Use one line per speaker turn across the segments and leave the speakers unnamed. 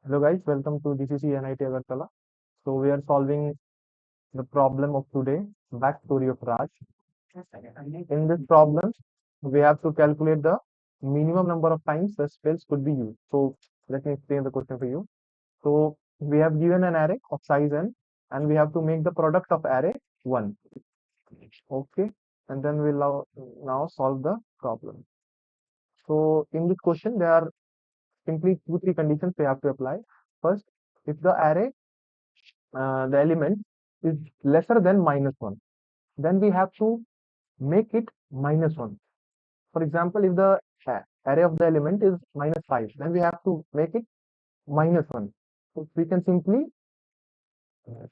Hello guys, welcome to DCC NIT Agartala. So we are solving the problem of today, backstory of Raj. In this problem, we have to calculate the minimum number of times the spells could be used. So let me explain the question for you. So we have given an array of size n, and we have to make the product of array 1. Okay, and then we'll now solve the problem. So in this question, there are simply 2-3 conditions we have to apply. First, if the array the element is lesser than -1, then we have to make it -1. For example, if the array of the element is -5, then we have to make it -1. So we can simply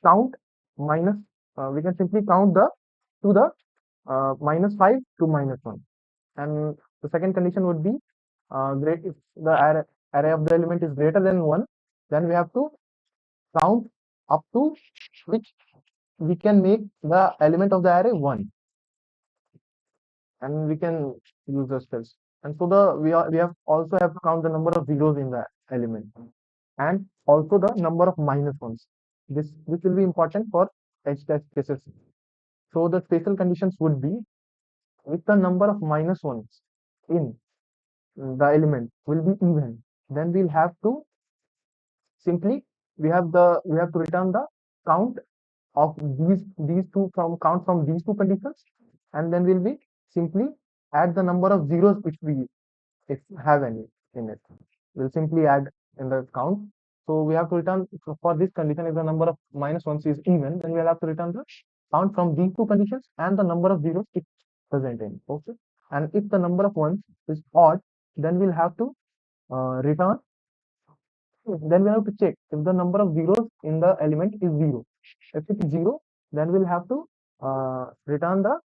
count minus. We can simply count the to the -5 to -1. And the second condition would be great if the array of the element is greater than 1, then we have to count up to which we can make the element of the array 1, and we can use the steps. And so we have also have to count the number of zeros in the element, and also the number of minus ones. This will be important for edge test cases. So the special conditions would be, if the number of minus ones in the element will be even, then we'll have to simply we have to return the count of these two from count from these two conditions, and then we'll be simply add the number of zeros which we if have any in it. We'll simply add in the count. So we have to return for this condition, if the number of minus ones is even, then we'll have to return the count from these two conditions and the number of zeros it's present in. Okay. And if the number of ones is odd, then we'll have to return. Then we have to check if the number of zeros in the element is 0. If it is 0, then we'll have to return the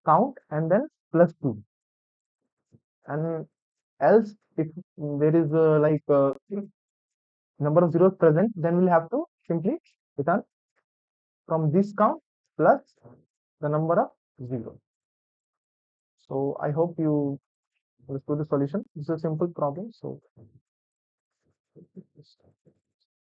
count and then +2. And else, if there is number of zeros present, then we'll have to simply return from this count plus the number of zeros. So I hope you understood the solution. This is a simple problem. So